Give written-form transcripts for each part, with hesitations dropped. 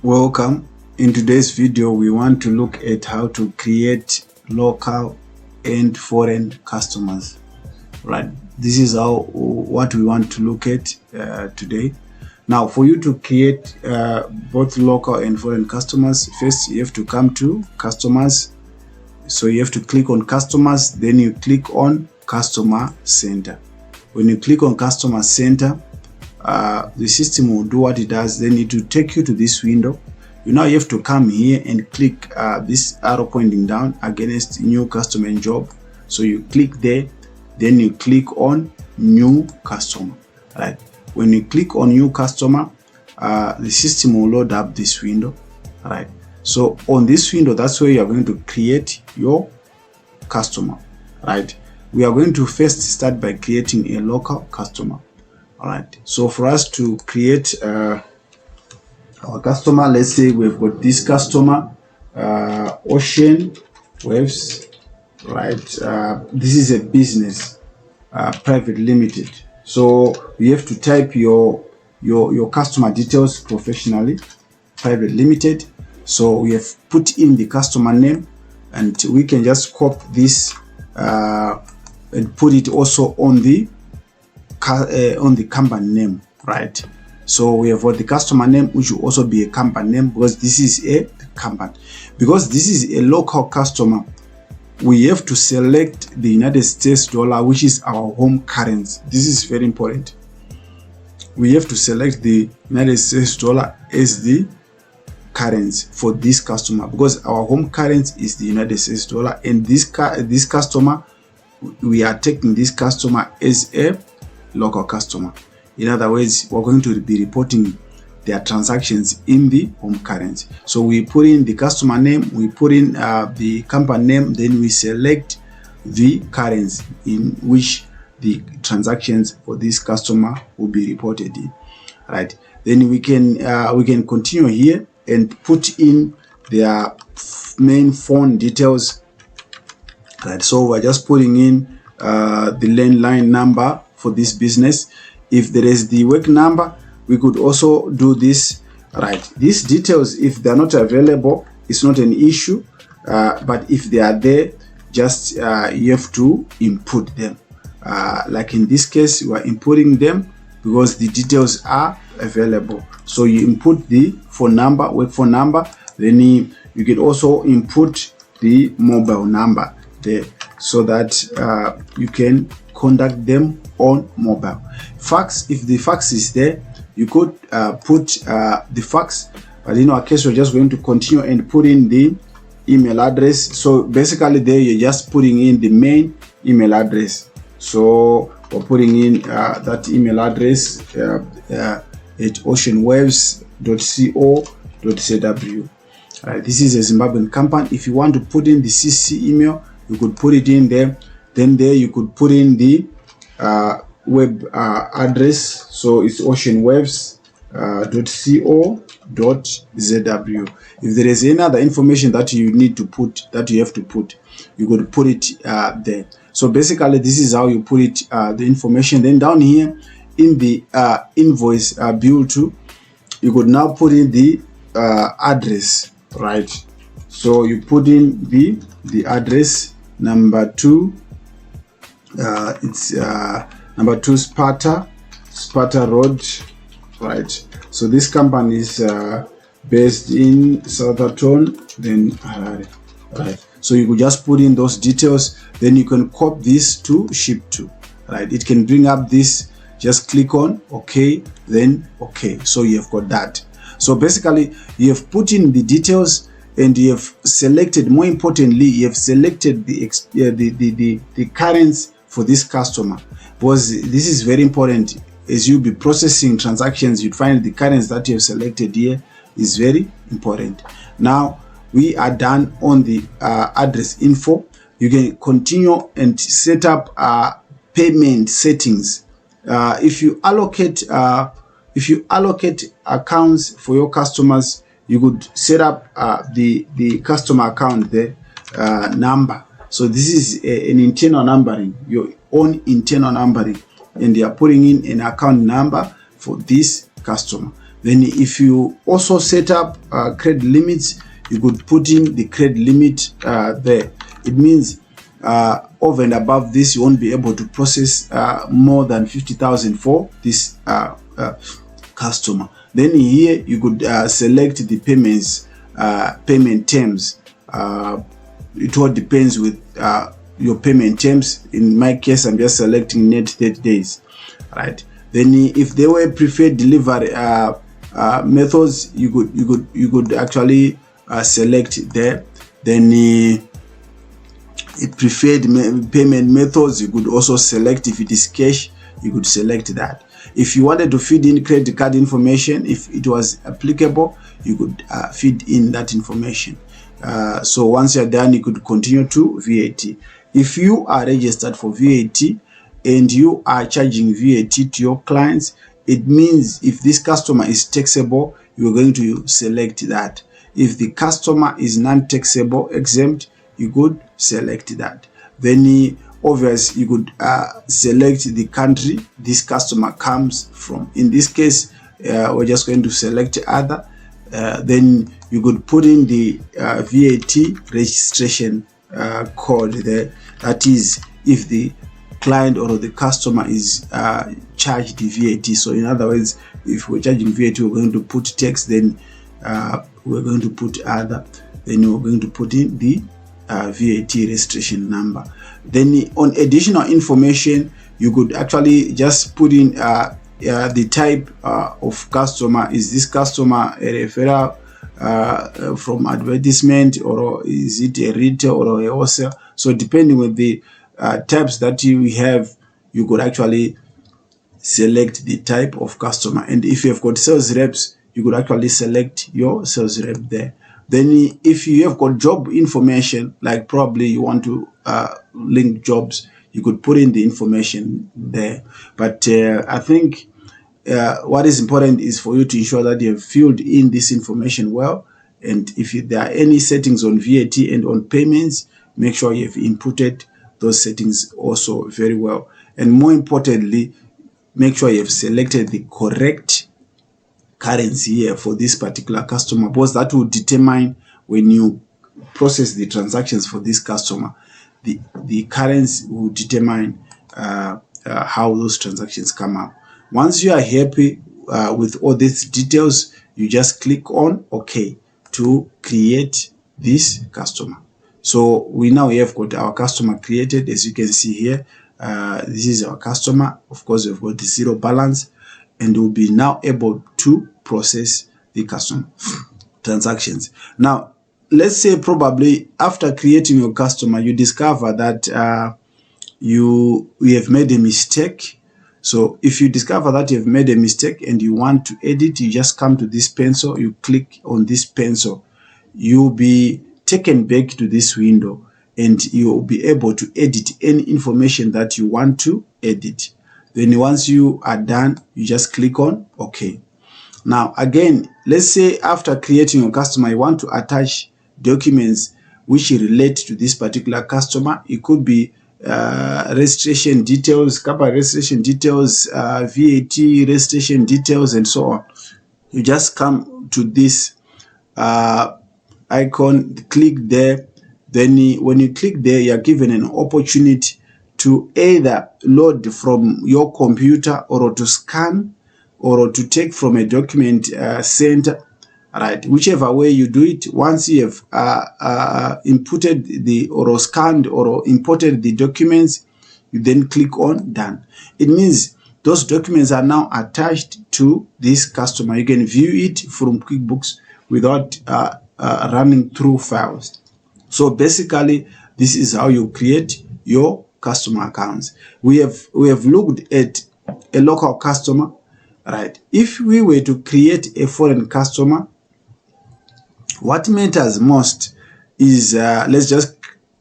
Welcome. In today's video, we want to look at how to create local and foreign customers. Right. This is what we want to look at today. Now, for you to create both local and foreign customers, first you have to come to customers. So you have to click on customers, then you click on customer center. When you click on customer center, the system will do what it does. Then it will take you to this window. You now have to come here and click this arrow pointing down against new customer and job. So you click there, then you click on new customer. Right. When you click on new customer, the system will load up this window. Right. So on this window, that's where you are going to create your customer. Right. We are going to first start by creating a local customer. All right. So for us to create our customer, let's say we've got this customer, Ocean Waves. Right. This is a business, private limited. So you have to type your customer details professionally, private limited. So we have put in the customer name, and we can just copy this and put it also on the company name, right? So we have got the customer name, which will also be a company name, because this is a company. Because this is a local customer, we have to select the United States dollar, which is our home currency. This is very important. We have to select the United States dollar as the currency for this customer, because our home currency is the United States dollar, and this customer, we are taking this customer as a local customer. In other words, we're going to be reporting their transactions in the home currency. So we put in the customer name, we put in the company name, then we select the currency in which the transactions for this customer will be reported in. Right. Then we can continue here and put in their main phone details. Right. So we're just putting in the landline number for this business. If there is the work number, we could also do this. Right. These details, if they're not available, it's not an issue. But if they are there, just you have to input them. Like in this case, we are inputting them because the details are available. So you input the phone number, work phone number, then you can also input the mobile number there, so that you can contact them on mobile. Fax, if the fax is there, you could put the fax, but in our case, we're just going to continue and put in the email address. So basically there, you're just putting in the main email address. So we're putting in that email address at oceanwaves.co.zw. This is a Zimbabwean company. If you want to put in the CC email, you could put it in there. Then there you could put in the web address. So it's oceanwaves.co.zw. If there is any other information that you need to put, that you have to put, you could put it there. So basically, this is how you put it, the information. Then down here in the invoice bill too, you could now put in the address, right? So you put in the address, number 2. It's number 2 Sparta Road, right? So this company is based in Southampton, then Harare, right? So you could just put in those details, then you can copy this to ship to, right? It can bring up this, just click on OK, then OK. So you have got that. So basically, you have put in the details, and you have selected, more importantly, you have selected the currency for this customer, because this is very important. As you be processing transactions, you'd find the currency that you have selected here is very important. Now we are done on the address info. You can continue and set up payment settings. If you allocate accounts for your customers, you could set up the customer account there number. So this is an internal numbering, your own internal numbering, and they are putting in an account number for this customer. Then if you also set up credit limits, you could put in the credit limit there. It means over and above this, you won't be able to process more than 50,000 for this customer. Then here you could select the payment terms. It all depends with your payment terms. In my case, I'm just selecting net 30 days, right? Then if they were preferred delivery methods, you could actually select there. Then preferred payment methods, you could also select. If it is cash, you could select that. If you wanted to feed in credit card information, if it was applicable, you could feed in that information. So once you're done, you could continue to VAT. If you are registered for VAT and you are charging VAT to your clients, it means if this customer is taxable, you're going to select that. If the customer is non-taxable, exempt, you could select that. Then obviously you could select the country this customer comes from. In this case, we're just going to select other. Then you could put in the VAT registration code there. That is, if the client or the customer is charged the VAT. So in other words, if we're charging VAT, we're going to put tax, then we're going to put other, then we're going to put in the VAT registration number. Then on additional information, you could actually just put in the type of customer. Is this customer a referral from advertisement, or is it a retail or a wholesale? So depending on the types that you have, you could actually select the type of customer. And if you have got sales reps, you could actually select your sales rep there. Then if you have got job information, like probably you want to link jobs, you could put in the information there. But I think what is important is for you to ensure that you have filled in this information well. And if there are any settings on VAT and on payments, make sure you have inputted those settings also very well. And more importantly, make sure you have selected the correct currency here for this particular customer, because that will determine, when you process the transactions for this customer, the currency will determine how those transactions come up. Once you are happy with all these details, you just click on OK to create this customer. So we now have got our customer created. As you can see here, this is our customer. Of course, we've got the zero balance, and we'll be now able to process the customer transactions. Now, let's say probably after creating your customer, you discover that you have made a mistake. So if you discover that you've made a mistake and you want to edit, you just come to this pencil, you click on this pencil. You'll be taken back to this window, and you'll be able to edit any information that you want to edit. Then once you are done, you just click on OK. Now again, let's say after creating your customer, you want to attach documents which relate to this particular customer. It could be registration details, company registration details, VAT registration details, and so on. You just come to this icon, click there. Then when you click there, you are given an opportunity to either load from your computer, or to scan, or to take from a document center, right? Whichever way you do it, once you have inputted the, or scanned or imported the documents, you then click on done. It means those documents are now attached to this customer. You can view it from QuickBooks without running through files. So basically, this is how you create your customer accounts. We have looked at a local customer, right? If we were to create a foreign customer, what matters most is let's just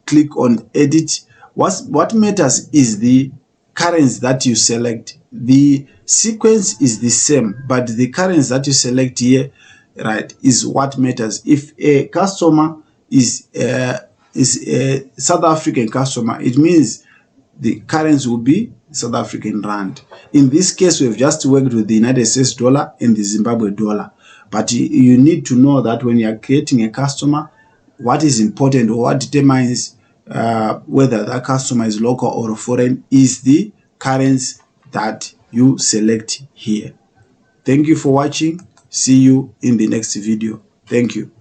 click on edit. What matters is the currency that you select. The sequence is the same, but the currency that you select here, right, is what matters. If a customer is a South African customer, it means the currency will be South African rand. In this case, we've just worked with the United States dollar and the Zimbabwe dollar. But you need to know that when you are creating a customer, what is important or what determines whether that customer is local or foreign is the currency that you select here. Thank you for watching. See you in the next video. Thank you.